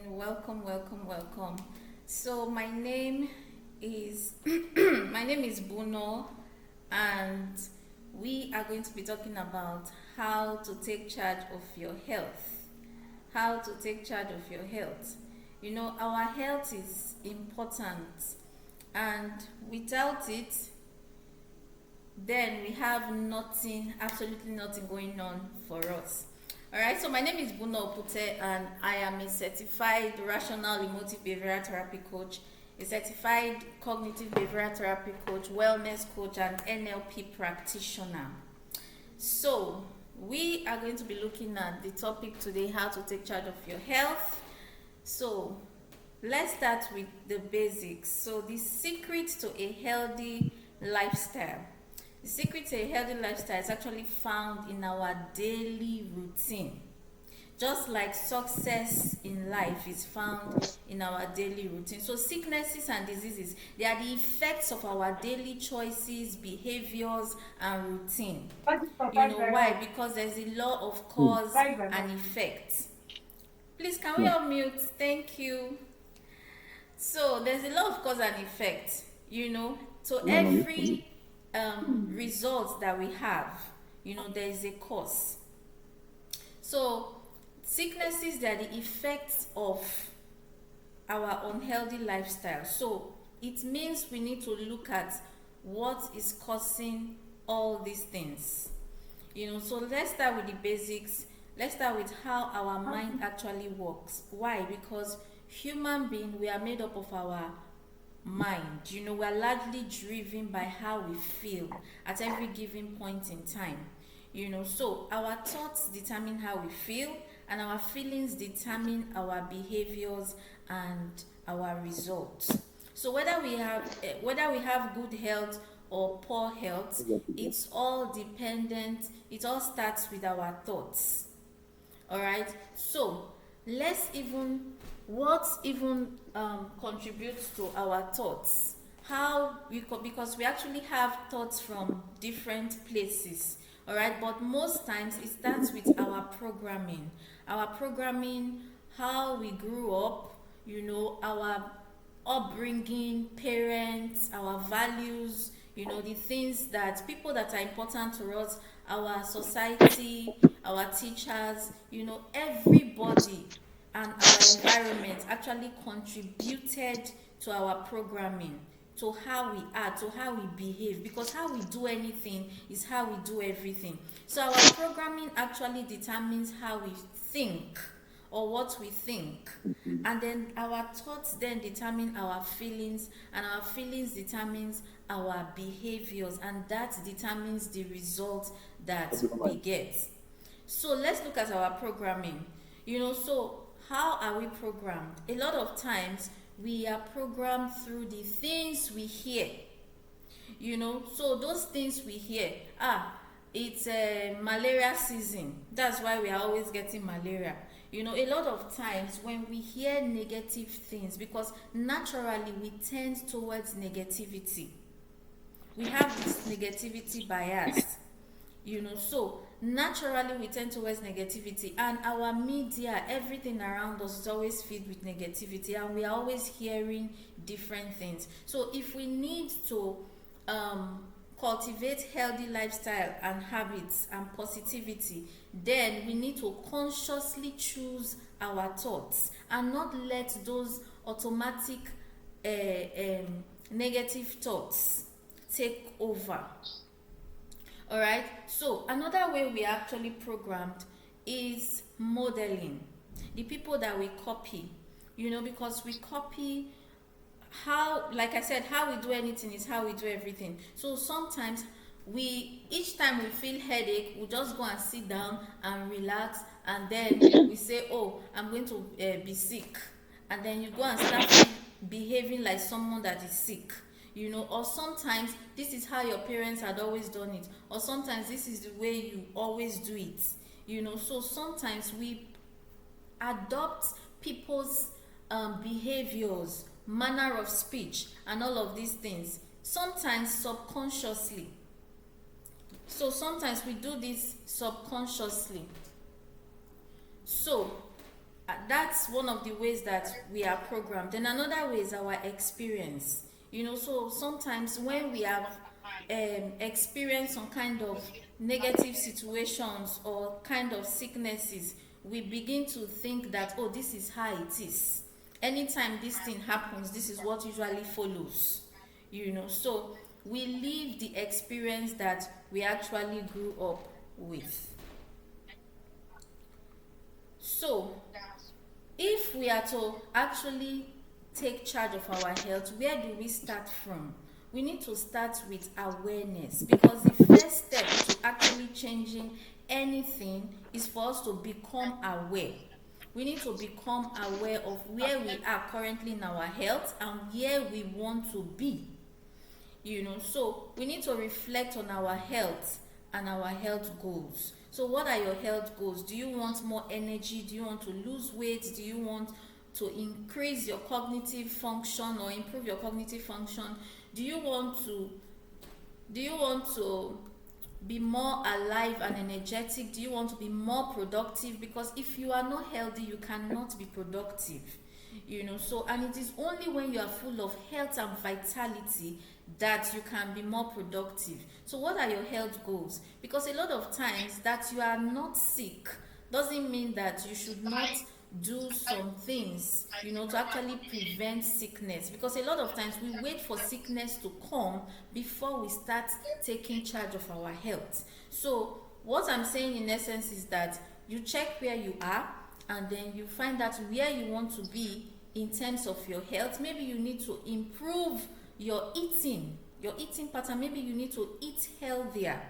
Welcome, welcome, welcome. So my name is my name is Buno, and we are going to be talking about how to take charge of your health. How to take charge of your health. Our health is important, and without it, then we have nothing, absolutely nothing going on for us. All right, so my name is Buno Opute, and I am a certified rational emotive behavioral therapy coach, a certified cognitive behavioral therapy coach, wellness coach, and NLP practitioner. So, we are going to be looking at the topic today, how to take charge of your health. So, let's start with the basics. So, the secret to a healthy lifestyle. The secret to a healthy lifestyle is actually found in our daily routine. Just like success in life is found in our daily routine. So sicknesses and diseases, they are the effects of our daily choices, behaviors, and routine. Why? Because there's a law of cause and effect. Please, can we unmute? Thank you. So there's a law of cause and effect. So every results that we have, there is a cause. So sicknesses, they are the effects of our unhealthy lifestyle. So it means we need to look at what is causing all these things. So let's start with the basics. Let's start with how our mind actually works. Why? Because human beings, we are made up of our mind. We're largely driven by how we feel at every given point in time. So our thoughts determine how we feel, and our feelings determine our behaviors and our results. So whether we have good health or poor health, it's all dependent. It all starts with our thoughts. All right. So what contributes to our thoughts? Because we actually have thoughts from different places. All right, but most times it starts with our programming. How we grew up, our upbringing, parents, our values, the things that people that are important to us, our society, our teachers, everybody and our environment actually contributed to our programming, to how we are, to how we behave, because how we do anything is how we do everything. So our programming actually determines how we think or what we think, and then our thoughts then determine our feelings, and our feelings determines our behaviors, and that determines the result that we get. So let's look at our programming. So how are we programmed? A lot of times we are programmed through the things we hear. So those things we hear, it's a malaria season, that's why we are always getting malaria. A lot of times when we hear negative things, because naturally we tend towards negativity, we have this negativity bias. So naturally we tend towards negativity, and our media, everything around us is always filled with negativity, and we are always hearing different things. So if we need to cultivate healthy lifestyle and habits and positivity, then we need to consciously choose our thoughts and not let those automatic negative thoughts take over. All right, so another way we are actually programmed is modeling. The people that we copy, because we copy like I said, how we do anything is how we do everything. So sometimes each time we feel headache, we just go and sit down and relax, and then we say, oh, I'm going to be sick, and then you go and start behaving like someone that is sick. Or sometimes this is how your parents had always done it, or sometimes this is the way you always do it. So sometimes we adopt people's behaviors, manner of speech, and all of these things, sometimes subconsciously. So sometimes we do this subconsciously. So That's one of the ways that we are programmed. Then another way is our experience. So sometimes when we have experienced some kind of negative situations or kind of sicknesses, we begin to think that, oh, this is how it is. Anytime this thing happens, this is what usually follows. So we live the experience that we actually grew up with. So if we are to actually take charge of our health, where do we start from? We need to start with awareness, because the first step to actually changing anything is for us to become aware. We need to become aware of where we are currently in our health and where we want to be. So we need to reflect on our health and our health goals. So what are your health goals? Do you want more energy? Do you want to lose weight? Do you want to increase your cognitive function or improve your cognitive function? Do you want to be more alive and energetic? Do you want to be more productive? Because if you are not healthy, you cannot be productive. And it is only when you are full of health and vitality that you can be more productive. So what are your health goals? Because a lot of times that you are not sick doesn't mean that you should not do some things, to actually prevent sickness. Because a lot of times we wait for sickness to come before we start taking charge of our health. So what I'm saying in essence is that you check where you are, and then you find out where you want to be in terms of your health. Maybe you need to improve your eating pattern. Maybe you need to eat healthier.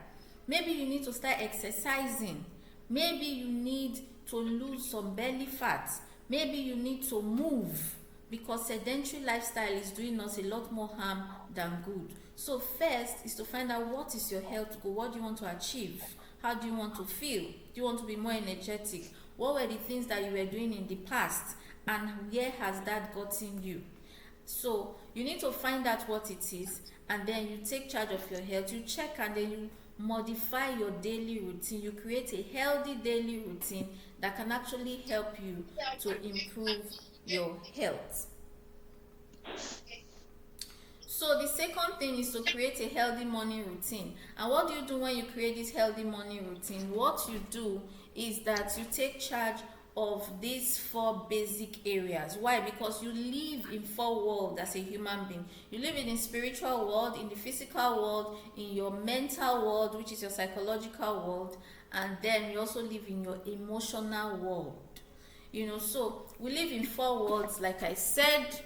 Maybe you need to start exercising. Maybe you need to lose some belly fat. Maybe you need to move, because sedentary lifestyle is doing us a lot more harm than good. So first is to find out what is your health goal. What do you want to achieve? How do you want to feel? Do you want to be more energetic? What were the things that you were doing in the past, and where has that gotten you? So you need to find out what it is, and then you take charge of your health. You check, and then you modify your daily routine. You create a healthy daily routine that can actually help you to improve your health. So the second thing is to create a healthy morning routine. And what do you do when you create this healthy morning routine? What you do is that you take charge of these 4 basic areas. Why? Because you live in 4 worlds as a human being. You live in the spiritual world, in the physical world, in your mental world, which is your psychological world, and then you also live in your emotional world. So we live in 4 worlds, like I said,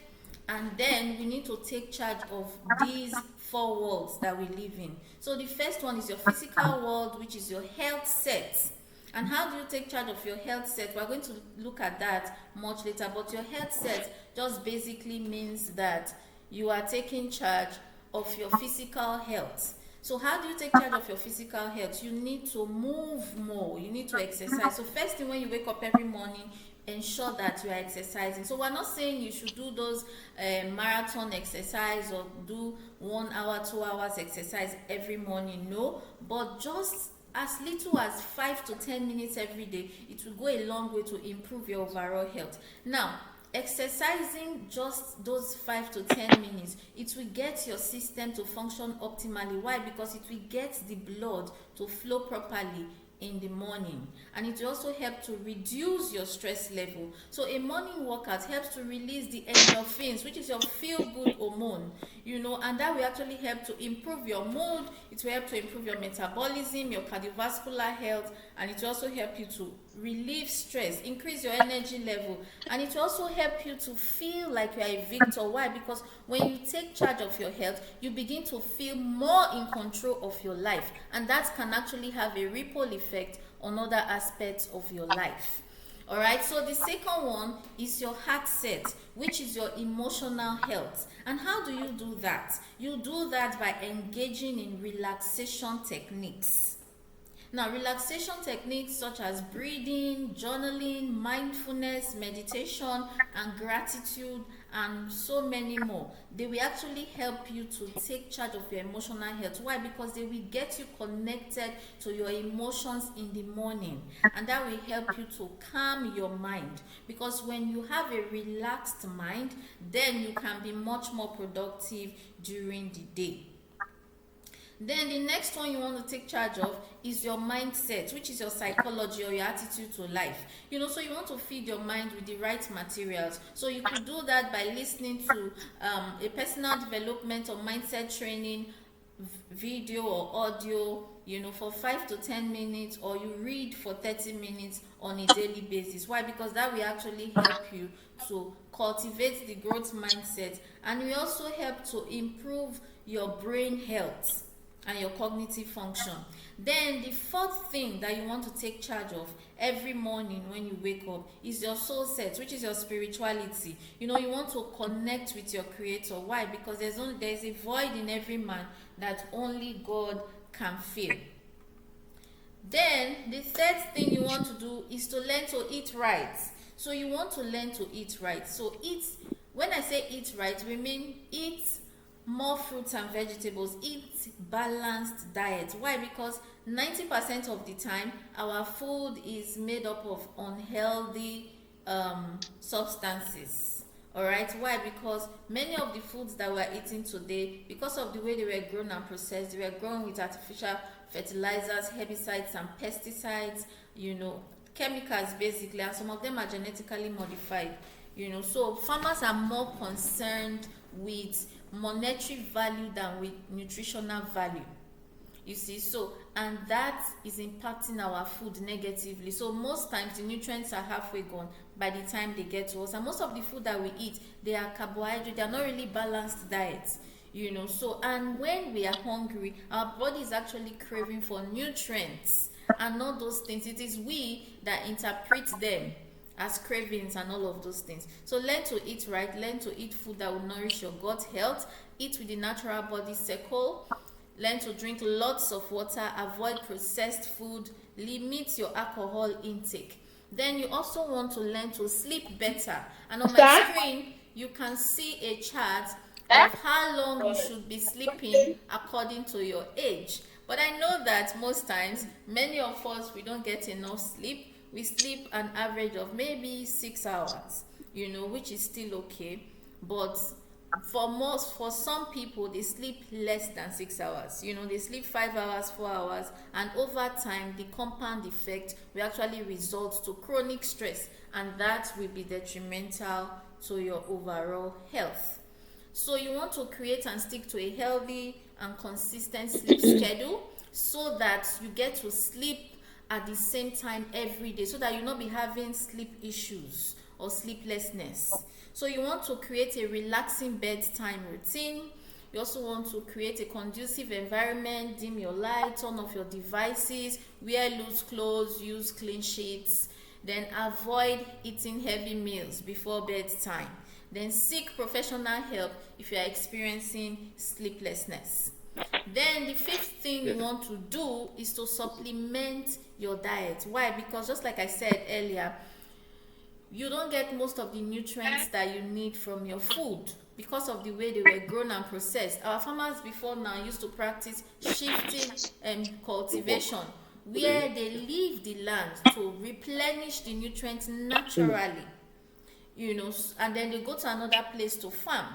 and then we need to take charge of these 4 worlds that we live in. So the first one is your physical world, which is your health set. And how do you take charge of your health set? We're going to look at that much later, but your health set just basically means that you are taking charge of your physical health. So how do you take charge of your physical health? You need to move more. You need to exercise. So first thing, when you wake up every morning, ensure that you are exercising. So we're not saying you should do those marathon exercise or do 1 hour, 2 hours exercise every morning. No, but just as little as 5 to 10 minutes every day, it will go a long way to improve your overall health. Now, exercising just those 5 to 10 minutes, it will get your system to function optimally. Why? Because it will get the blood to flow properly in the morning, and it will also help to reduce your stress level. So a morning workout helps to release the endorphins, which is your feel-good hormone, and that will actually help to improve your mood. It will help to improve your metabolism, your cardiovascular health, and it will also help you to relieve stress, increase your energy level, and it will also help you to feel like you are a victor. Why? Because when you take charge of your health, you begin to feel more in control of your life, and that can actually have a ripple effect on other aspects of your life. All right, so the second one is your heart set, which is your emotional health. And how do you do that? You do that by engaging in relaxation techniques. Now, relaxation techniques such as breathing, journaling, mindfulness, meditation, and gratitude, and so many more, they will actually help you to take charge of your emotional health. Why? Because they will get you connected to your emotions in the morning, and that will help you to calm your mind. Because when you have a relaxed mind, then you can be much more productive during the day. Then the next one you want to take charge of is your mindset, which is your psychology or your attitude to life. So you want to feed your mind with the right materials. So you could do that by listening to a personal development or mindset training video or audio, for 5 to 10 minutes, or you read for 30 minutes on a daily basis. Why? Because that will actually help you to cultivate the growth mindset, and will also help to improve your brain health and your cognitive function. Then the fourth thing that you want to take charge of every morning when you wake up is your soul set, which is your spirituality. You want to connect with your creator. Why? Because there's a void in every man that only God can fill. Then the third thing you want to do is to learn to eat right. So you want to learn to eat right. So when I say eat right, we mean eat more fruits and vegetables, eat balanced diet. Why? Because 90% of the time our food is made up of unhealthy substances. All right. Why? Because many of the foods that we're eating today, because of the way they were grown and processed, they were grown with artificial fertilizers, herbicides, and pesticides, chemicals basically, and some of them are genetically modified. So farmers are more concerned with monetary value than with nutritional value. And that is impacting our food negatively. So most times the nutrients are halfway gone by the time they get to us, and most of the food that we eat, they are carbohydrate, they are not really balanced diets. And when we are hungry, our body is actually craving for nutrients and not those things. It is we that interpret them as cravings and all of those things. So learn to eat right, learn to eat food that will nourish your gut health, eat with the natural body cycle, learn to drink lots of water, avoid processed food, limit your alcohol intake. Then you also want to learn to sleep better. And on my screen, you can see a chart of how long you should be sleeping according to your age. But I know that most times, many of us, we don't get enough sleep. We sleep an average of maybe 6 hours, which is still okay. But for some people, they sleep less than 6 hours. They sleep 5 hours, 4 hours, and over time, the compound effect will actually result to chronic stress, and that will be detrimental to your overall health. So you want to create and stick to a healthy and consistent sleep schedule so that you get to sleep at the same time every day, so that you'll not be having sleep issues or sleeplessness. So you want to create a relaxing bedtime routine. You also want to create a conducive environment, dim your light, turn off your devices, wear loose clothes, use clean sheets. Then avoid eating heavy meals before bedtime. Then seek professional help if you are experiencing sleeplessness. Then the fifth thing you want to do is to supplement your diet. Why? Because just like I said earlier, you don't get most of the nutrients that you need from your food because of the way they were grown and processed. Our farmers before now used to practice shifting cultivation, where they leave the land to replenish the nutrients naturally, and then they go to another place to farm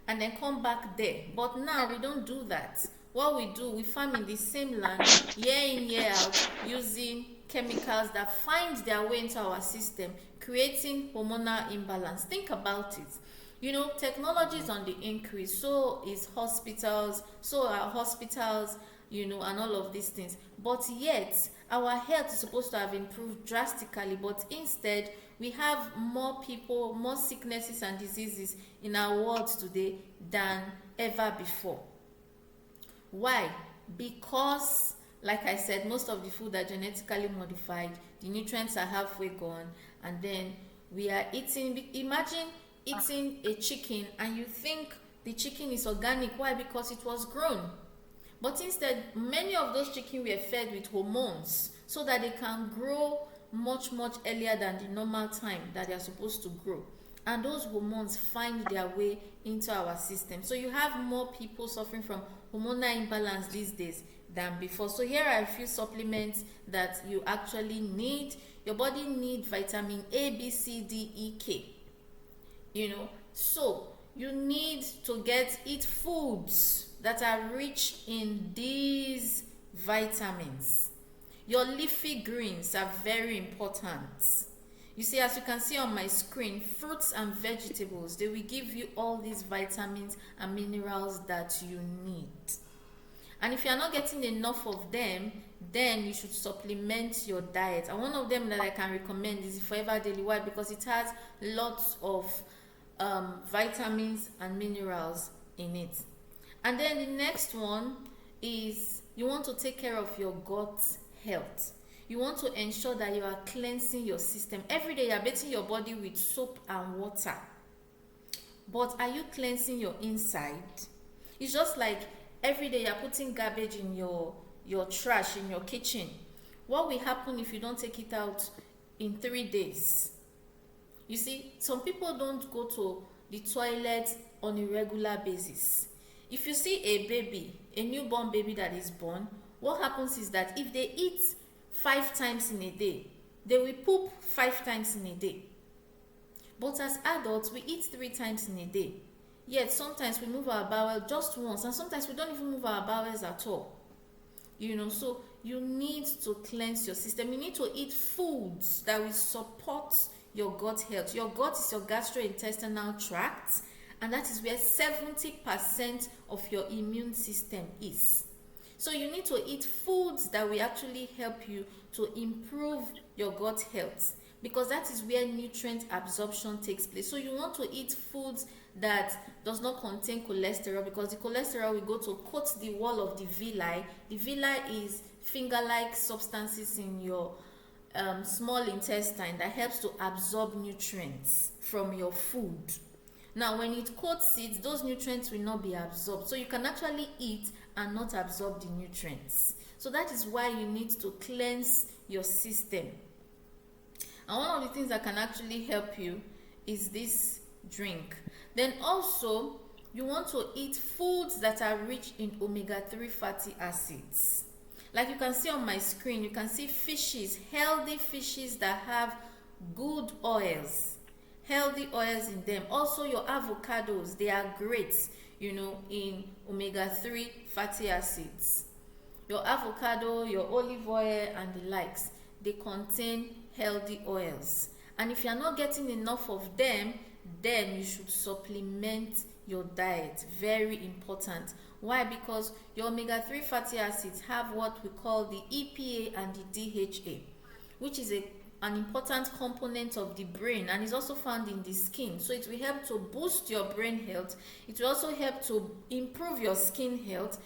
and then come back there. But now we don't do that. What we do, we farm in the same land year in, year out, using chemicals that find their way into our system, creating hormonal imbalance. Think about it. Technology is on the increase, so is hospitals, so are hospitals, and all of these things. But yet, our health is supposed to have improved drastically, but instead, we have more people, more sicknesses and diseases in our world today than ever before. Why? Because, like I said, most of the food are genetically modified, the nutrients are halfway gone, and then we are imagine eating a chicken and you think the chicken is organic. Why? Because it was grown. But instead, many of those chicken were fed with hormones so that they can grow much earlier than the normal time that they are supposed to grow. And those hormones find their way into our system. So you have more people suffering from hormonal imbalance these days than before. So here are a few supplements that you actually need. Your body needs vitamin A, B, C, D, E, K. So you need to eat foods that are rich in these vitamins. Your leafy greens are very important. You see, as you can see on my screen, fruits and vegetables, they will give you all these vitamins and minerals that you need. And if you are not getting enough of them, then you should supplement your diet. And one of them that I can recommend is Forever Daily. Why? Because it has lots of vitamins and minerals in it. And then the next one is you want to take care of your gut health. You want to ensure that you are cleansing your system. Every day you are bathing your body with soap and water. But are you cleansing your inside? It's just like every day you are putting garbage in your trash in your kitchen. What will happen if you don't take it out in 3 days? You see, some people don't go to the toilet on a regular basis. If you see a newborn baby that is born, what happens is that if they eat 5 times in a day, they will poop 5 times in a day. But as adults, we eat 3 times in a day. Yet sometimes we move our bowel just once, and sometimes we don't even move our bowels at all. So you need to cleanse your system. You need to eat foods that will support your gut health. Your gut is your gastrointestinal tract, and that is where 70% of your immune system is. So you need to eat foods that will actually help you to improve your gut health, because that is where nutrient absorption takes place. So you want to eat foods that does not contain cholesterol, because the cholesterol will go to coat the wall of the villi. The villi is finger-like substances in your small intestine that helps to absorb nutrients from your food. Now, when it coats it, those nutrients will not be absorbed. So you can actually eat and not absorb the nutrients. So that is why you need to cleanse your system. And one of the things that can actually help you is this drink. Then also, you want to eat foods that are rich in omega-3 fatty acids. Like you can see on my screen, you can see fishes, healthy fishes that have good oils. Healthy oils in them. Also your avocados, they are great, in omega-3 fatty acids. Your avocado, your olive oil and the likes, they contain healthy oils. And if you are not getting enough of them, then you should supplement your diet. Very important. Why? Because your omega-3 fatty acids have what we call the EPA and the DHA, which is an important component of the brain, and is also found in the skin. So it will help to boost your brain health. It will also help to improve your skin health.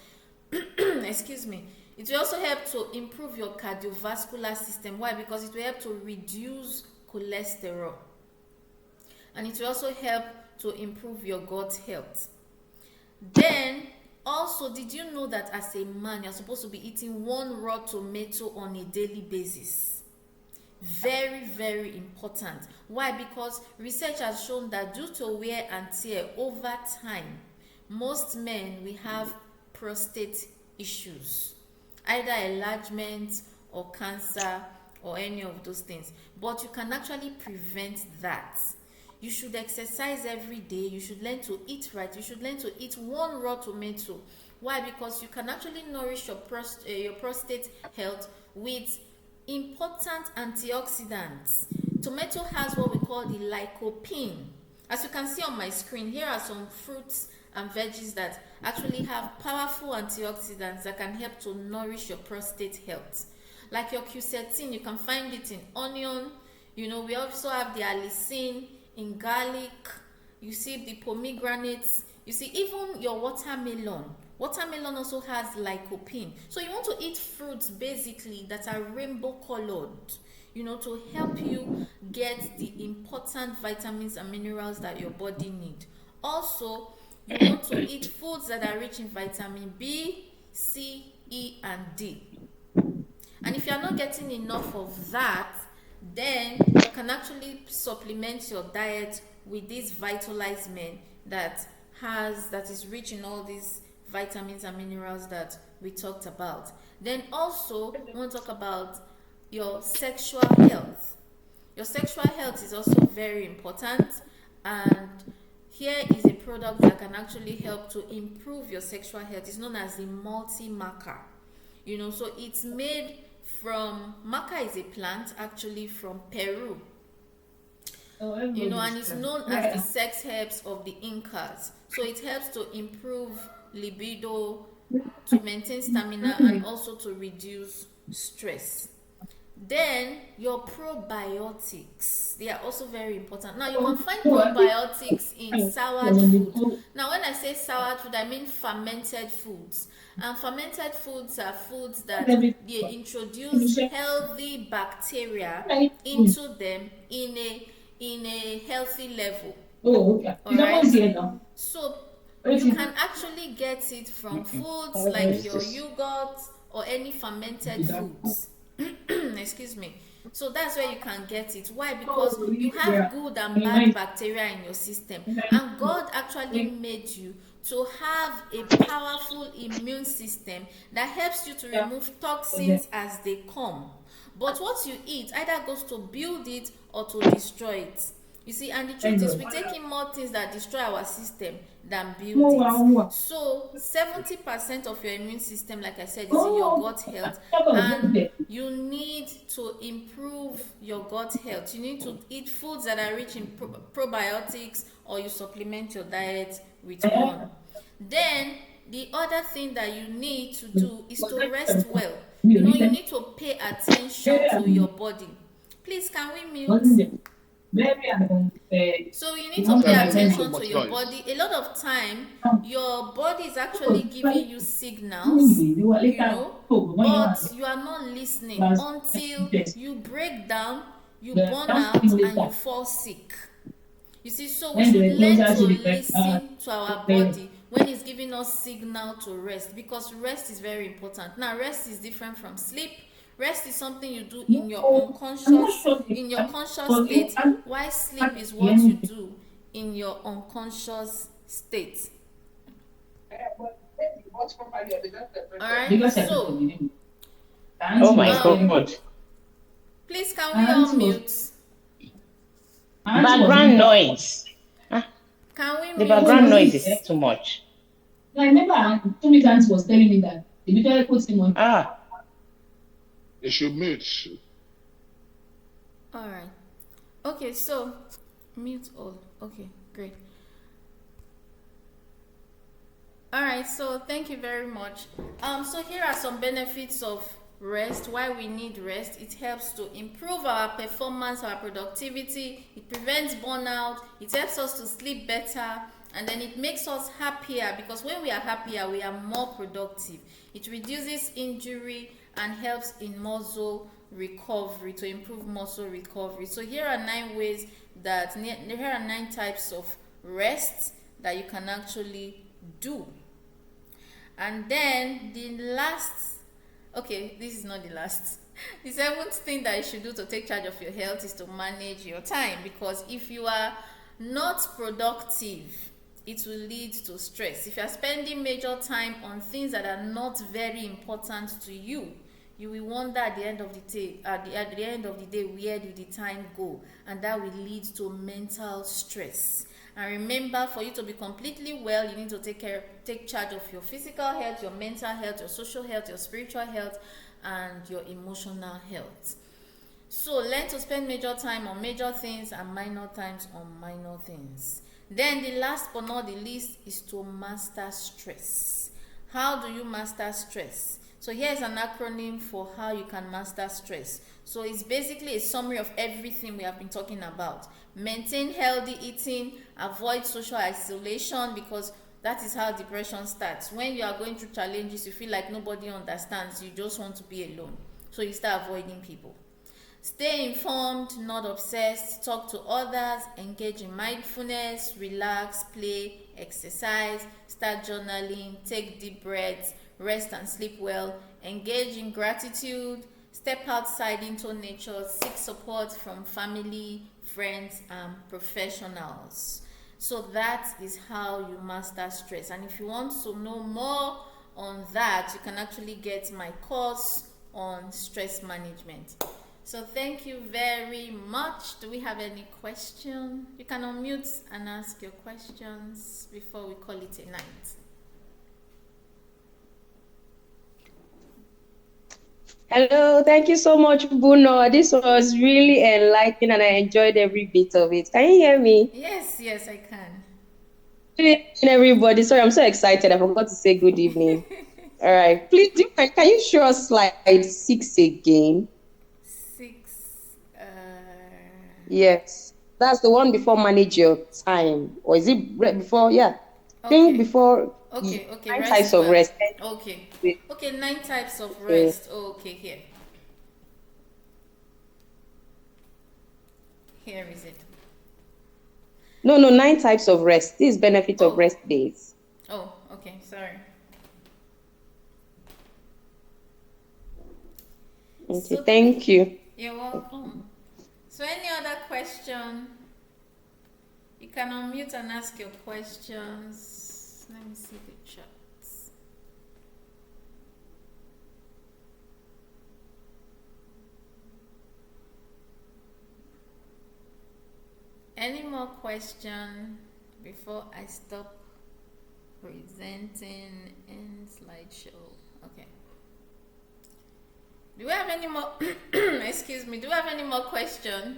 Excuse me. It will also help to improve your cardiovascular system. Why? Because it will help to reduce cholesterol. And it will also help to improve your gut health. Then also, did you know that as a man, you're supposed to be eating 1 raw tomato on a daily basis? Very, very important. Why? Because research has shown that due to wear and tear over time, most men will have prostate issues, either enlargement or cancer or any of those things. But you can actually prevent that. You should exercise every day. You should learn to eat right. You should learn to eat 1 raw tomato. Why? Because you can actually nourish your prostate health with important antioxidants. Tomato has what we call the lycopene. As you can see on my screen, here are some fruits and veggies that actually have powerful antioxidants that can help to nourish your prostate health. Like your quercetin, you can find it in onion. We also have the allicin in garlic. You see the pomegranates. You see even your watermelon. Watermelon also has lycopene. So you want to eat fruits basically that are rainbow colored, to help you get the important vitamins and minerals that your body need. Also, you want to eat foods that are rich in vitamin B, C, E, and D. And if you're not getting enough of that, then you can actually supplement your diet with this vitalized that is rich in all these vitamins and minerals that we talked about. Then also we want to talk about your sexual health. Your sexual health is also very important, and here is a product that can actually help to improve your sexual health. It's known as the multi-maca. So it's made from, maca is a plant actually from Peru. And it's known as the sex herbs of the Incas. So it helps to improve libido, to maintain stamina, and also to reduce stress. Then your probiotics, they are also very important. Now you can find probiotics in soured food. Now when I say soured food, I mean fermented foods. And fermented foods are foods that they introduce healthy bacteria into them in a healthy level. Alright? So you can actually get it from foods like your yogurt or any fermented foods. Excuse me. So that's where you can get it. Why? Because you have good and bad bacteria in your system, and God actually made you to have a powerful immune system that helps you to remove toxins as they come. But what you eat either goes to build it or to destroy it. You see, and the truth is, we're taking more things that destroy our system than build it. So 70% of your immune system, like I said, is in your gut health, and you need to improve your gut health. You need to eat foods that are rich in probiotics, or you supplement your diet with one. Then the other thing that you need to do is to rest well. You need to pay attention to your body. Please, can we mute? So you need to pay attention to your body. A lot of time, your body is actually giving you signals, but you are not listening until you break down, you burn out, and you fall sick. You see, so we should learn to listen to our body when it's giving us signal to rest, because rest is very important. Now, rest is different from sleep. Rest is something you do in your conscious state, while sleep is what you do in your unconscious state. Alright, so oh my God. Please, can we unmute? Background noise. Can we The mute? background noise is too much. I remember Tommy Dance was telling me that the video put him on. You should mute. Alright. Okay, so mute all. Okay, great. Alright, so thank you very much. So here are some benefits of rest. Why we need rest: it helps to improve our performance, our productivity, it prevents burnout, it helps us to sleep better, and then it makes us happier, because when we are happier, we are more productive. It reduces injury and helps in muscle recovery, to improve muscle recovery. So here are 9 types of rest that you can actually do. And then the last, okay, this is not the last. The 7th thing that you should do to take charge of your health is to manage your time, because if you are not productive, it will lead to stress. If you are spending major time on things that are not very important to you, you will wonder at the end of the day, where did the time go? And that will lead to mental stress. And remember, for you to be completely well, you need to take charge of your physical health, your mental health, your social health, your spiritual health, and your emotional health. So learn to spend major time on major things and minor times on minor things. Then the last but not the least is to master stress. How do you master stress? So here's an acronym for how you can master stress. So it's basically a summary of everything we have been talking about. Maintain healthy eating, avoid social isolation, because that is how depression starts. When you are going through challenges, you feel like nobody understands, you just want to be alone. So you start avoiding people. Stay informed, not obsessed, talk to others, engage in mindfulness, relax, play, exercise, start journaling, take deep breaths, rest and sleep well, engage in gratitude, step outside into nature, seek support from family, friends, and professionals. So that is how you master stress. And if you want to know more on that, you can actually get my course on stress management. So thank you very much. Do we have any question? You can unmute and ask your questions before we call it a night. Hello, thank you so much, Bruno. This was really enlightening and I enjoyed every bit of it. Can you hear me? Yes, I can. Good evening, everybody. Sorry, I'm so excited. I forgot to say good evening. All right. Please, can you show us slide 6 again? 6. Yes. That's the one before manage your time. Or is it before? Yeah. Okay. Think before. Okay. 9 types of rest. Okay. 9 types of Okay. rest. Okay, here. Here is it. No, 9 types of rest. This is benefit of rest days. Oh, okay. Sorry. Okay, thank you. You're welcome. So any other question? You can unmute and ask your questions. Let me see the chats. Any more question before I stop presenting in slideshow? Okay. Do we have any more? Excuse me. Do we have any more question?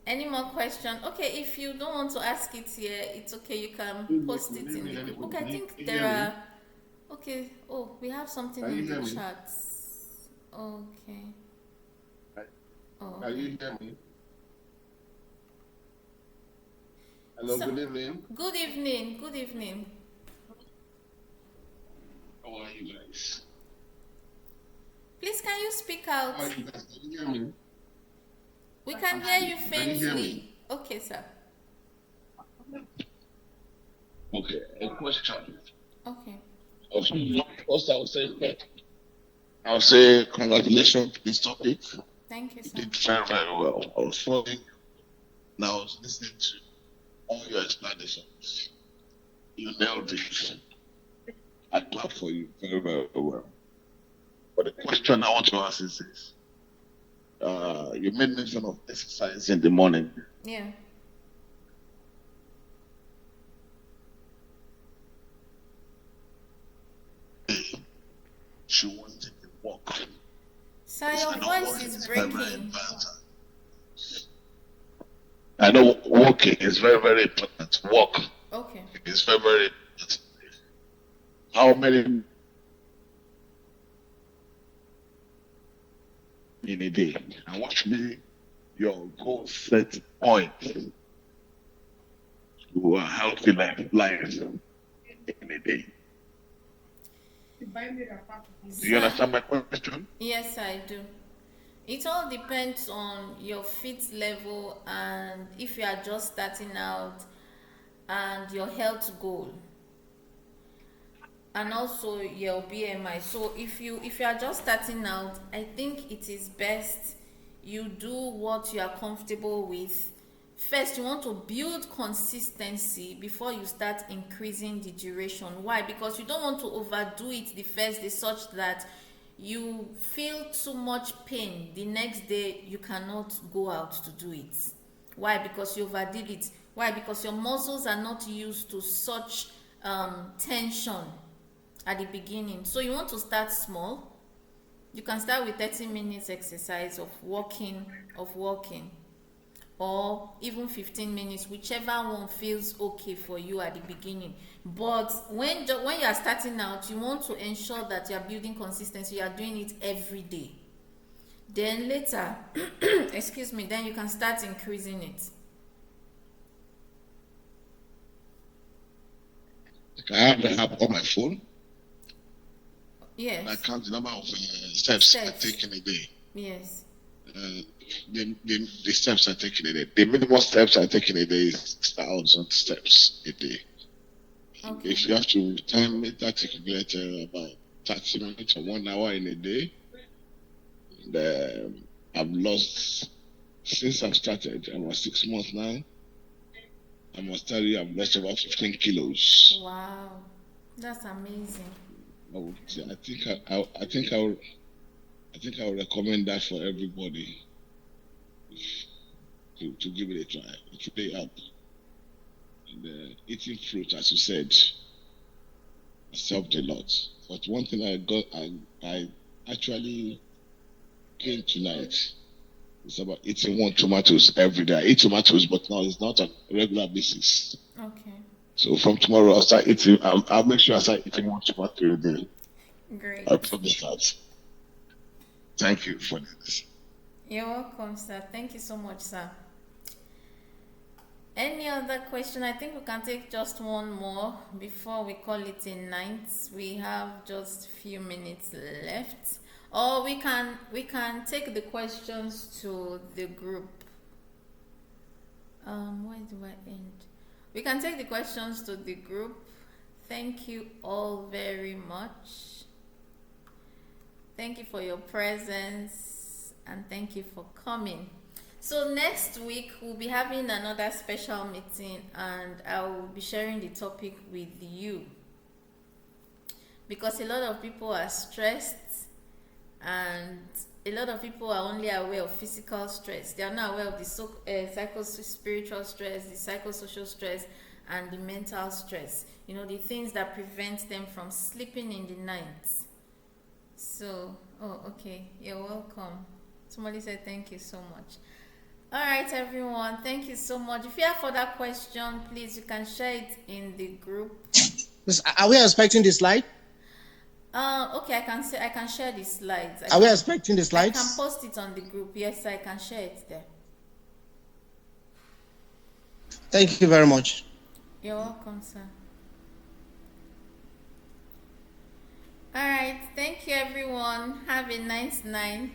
Any more question? Okay, if you don't want to ask it here, it's okay. You can post it in the group. Okay, I think there are. Okay. Oh, we have something in the chat. Okay. Oh. Can you hear me? Hello, good evening. Good evening. Good evening. How are you guys? Please, can you speak out? How are you guys? Can you hear me? We can hear you Can you hear faintly. me? Okay, sir. Okay, a question. Okay. First, I'll say congratulations to this topic. Thank you, You sir. did very, very well. I was following, and I was listening to all your explanations. You nailed it. I clap for you very, very well. But the question I want to ask is this. You made mention of exercise in the morning. Yeah. She wanted to walk. Sir, your voice is breaking. I know walking is very, very important. Walk Okay. is very, very important. How many in a day? And what should be your goal set point to a healthy life in a day? Do you understand my question? Yes, I do. It all depends on your fit level and if you are just starting out and your health goal and also your BMI. So if you are just starting out, I think it is best you do what you are comfortable with. First, you want to build consistency before you start increasing the duration. Why? Because you don't want to overdo it the first day such that you feel too much pain the next day you cannot go out to do it. Why? Because you overdid it. Why? Because your muscles are not used to such tension at the beginning. So you want to start small. You can start with 30 minutes exercise of walking or even 15 minutes, whichever one feels okay for you at the beginning. But when you are starting out, you want to ensure that you are building consistency, you are doing it every day. Then later, excuse me, then you can start increasing it. I have the app on my phone. Yes. And I count the number of steps I take in a day. Yes. The steps I take in a day. The minimum steps I take in a day is 1,000 steps a day. Okay. If you have to time it, articulate about 30 minutes or 1 hour in a day, I've lost, since I've started, I'm 6 months now. I must tell you, I've lost about 15 kilos. Wow, that's amazing. I think I will recommend that for everybody to give it a try. It really helps. And eating fruit, as you said, has helped a lot. But one thing I actually came tonight is about eating 1 tomatoes every day. I eat tomatoes, but now it's not on a regular basis. Okay. So from tomorrow, I'll start eating. I'll make sure I start eating 1 tomato a day. Great. I promise that. Thank you for this. You're welcome, sir. Thank you so much, sir. Any other question? I think we can take just one more before we call it a night. We have just few minutes left. Or we can take the questions to the group. Where do I end? We can take the questions to the group. Thank you all very much. Thank you for your presence and thank you for coming. So next week we'll be having another special meeting and I will be sharing the topic with you because a lot of people are stressed and a lot of people are only aware of physical stress. They are not aware of the psycho-spiritual stress, the psychosocial stress, and the mental stress. You know, the things that prevent them from sleeping in the night. So, okay, you're welcome. Somebody said thank you so much. All right, everyone, thank you so much. If you have further questions, please, you can share it in the group. Are we expecting the slide? Okay, I can share the slides. Are we expecting the slides? I can post it on the group. Yes, I can share it there. Thank you very much. You're welcome, sir. All right, thank you, everyone. Have a nice night.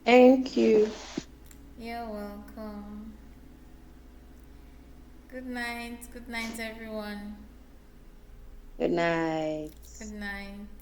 Thank you. You're welcome. Good night. Good night, everyone. Good night. Good night.